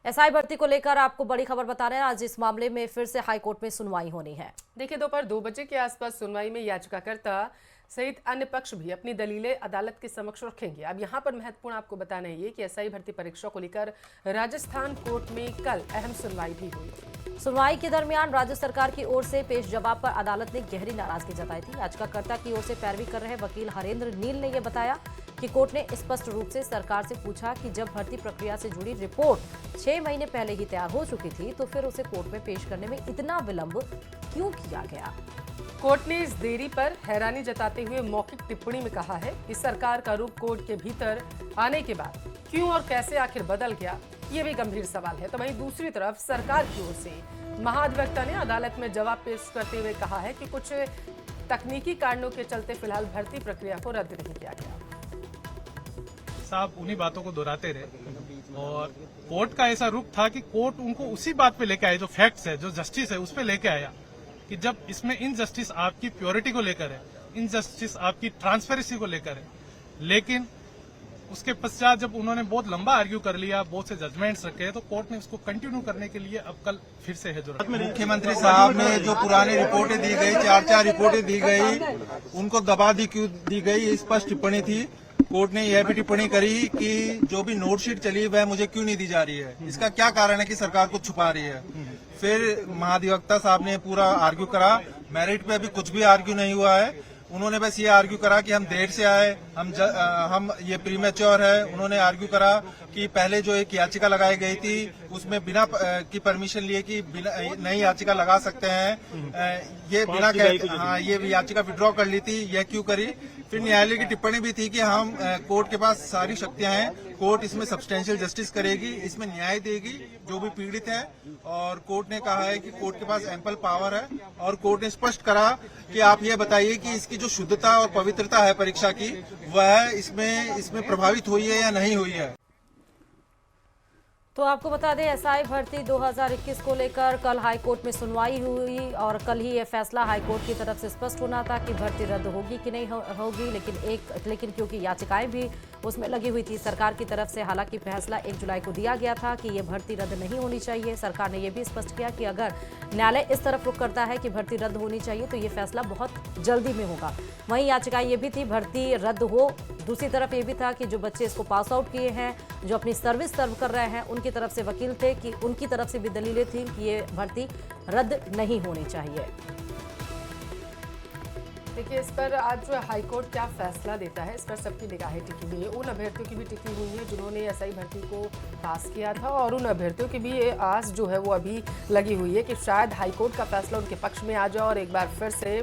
SI भर्ती को लेकर आपको बड़ी खबर बता रहे हैं। आज इस मामले में फिर से हाईकोर्ट में सुनवाई होनी है। देखिए, दोपहर 2 बजे के आसपास सुनवाई में याचिकाकर्ता सहित अन्य पक्ष भी अपनी दलीलें अदालत के समक्ष रखेंगे। अब यहाँ पर महत्वपूर्ण आपको बताना है कि एसआई भर्ती परीक्षा को लेकर राजस्थान कोर्ट में कल अहम सुनवाई भी हुई। सुनवाई के दरमियान राज्य सरकार की ओर से पेश जवाब पर अदालत ने गहरी नाराजगी जताई थी। याचिकाकर्ता की ओर से पैरवी कर रहे वकील हरेंद्र नील ने यह बताया कि कोर्ट ने स्पष्ट रूप से सरकार से पूछा कि जब भर्ती प्रक्रिया से जुड़ी रिपोर्ट 6 महीने पहले ही तैयार हो चुकी थी तो फिर उसे कोर्ट में पेश करने में इतना विलंब क्यों किया गया। कोर्ट ने इस देरी पर हैरानी जताते हुए मौखिक टिप्पणी में कहा है कि सरकार का रुख कोर्ट के भीतर आने के बाद क्यों और कैसे आखिर बदल गया, ये भी गंभीर सवाल है। तो वहीं दूसरी तरफ सरकार की ओर से महाधिवक्ता ने अदालत में जवाब पेश करते हुए कहा है कि कुछ तकनीकी कारणों के चलते फिलहाल भर्ती प्रक्रिया को रद्द नहीं किया गया। साहब उन्हीं बातों को दोहराते रहे और कोर्ट का ऐसा रुख था कि कोर्ट उनको उसी बात पे लेके आया, जो फैक्ट्स है, जो जस्टिस है, उस पे लेके आया कि जब इसमें इनजस्टिस आपकी प्योरिटी को लेकर है, इनजस्टिस आपकी ट्रांसपेरेंसी को लेकर है। लेकिन उसके पश्चात जब उन्होंने बहुत लंबा आर्ग्यू कर लिया, बहुत से जजमेंट्स रखे, तो कोर्ट ने उसको कंटिन्यू करने के लिए अब कल फिर से है जो मुख्यमंत्री साहब ने जो पुरानी रिपोर्टें दी गई, 4 रिपोर्टें दी गई, उनको दबा दी क्यों दी गई, स्पष्ट टिप्पणी थी। कोर्ट ने यह भी टिप्पणी करी कि जो भी नोटशीट चली वह मुझे क्यों नहीं दी जा रही है, इसका क्या कारण है कि सरकार कुछ छुपा रही है। फिर महाधिवक्ता साहब ने पूरा आर्ग्यू करा, मेरिट पे अभी कुछ भी आर्ग्यू नहीं हुआ है। उन्होंने बस ये आर्ग्यू करा कि हम देर से आए, हम ये प्रीमेच्योर है। उन्होंने आर्ग्यू करा कि पहले जो एक याचिका लगाई गई थी उसमें बिना की परमिशन लिए कि बिना नई याचिका लगा सकते हैं, ये बिना ये याचिका विड्रॉ कर ली थी, यह क्यों करी। फिर न्यायालय की टिप्पणी भी थी कि हम कोर्ट के पास सारी शक्तियां हैं, कोर्ट इसमें सब्सटेंशियल जस्टिस करेगी, इसमें न्याय देगी जो भी पीड़ित है। और कोर्ट ने कहा है कि कोर्ट के पास एम्पल पावर है और कोर्ट ने स्पष्ट करा कि आप ये बताइए कि इसकी जो शुद्धता और पवित्रता है परीक्षा की, वह इसमें प्रभावित हुई है या नहीं हुई है। तो आपको बता दें, एसआई भर्ती 2021 को लेकर कल हाईकोर्ट में सुनवाई हुई और कल ही यह फैसला हाईकोर्ट की तरफ से स्पष्ट होना था कि भर्ती रद्द होगी कि नहीं होगी। लेकिन क्योंकि याचिकाएं भी उसमें लगी हुई थी सरकार की तरफ से, हालांकि फैसला 1 जुलाई को दिया गया था कि ये भर्ती रद्द नहीं होनी चाहिए। सरकार ने यह भी स्पष्ट किया कि अगर न्यायालय इस तरफ रुख करता है कि भर्ती रद्द होनी चाहिए तो ये फैसला बहुत जल्दी में होगा। वहीं याचिकाएं ये भी थी भर्ती रद्द हो, दूसरी तरफ ये भी था कि जो बच्चे इसको पास आउट किए हैं, जो अपनी सर्विस सर्व कर रहे हैं, उनकी तरफ से वकील थे कि उनकी तरफ से भी दलीलें थी कि ये भर्ती रद्द नहीं होनी चाहिए। देखिए, इस पर आज जो हाईकोर्ट क्या फैसला देता है, इस पर सबकी निगाहें टिकी हुई है। उन अभ्यर्थियों की भी टिकी हुई है जिन्होंने एसआई भर्ती को पास किया था और उन अभ्यर्थियों की भी आस जो है वो अभी लगी हुई है कि शायद हाईकोर्ट का फैसला उनके पक्ष में आ जाए और एक बार फिर से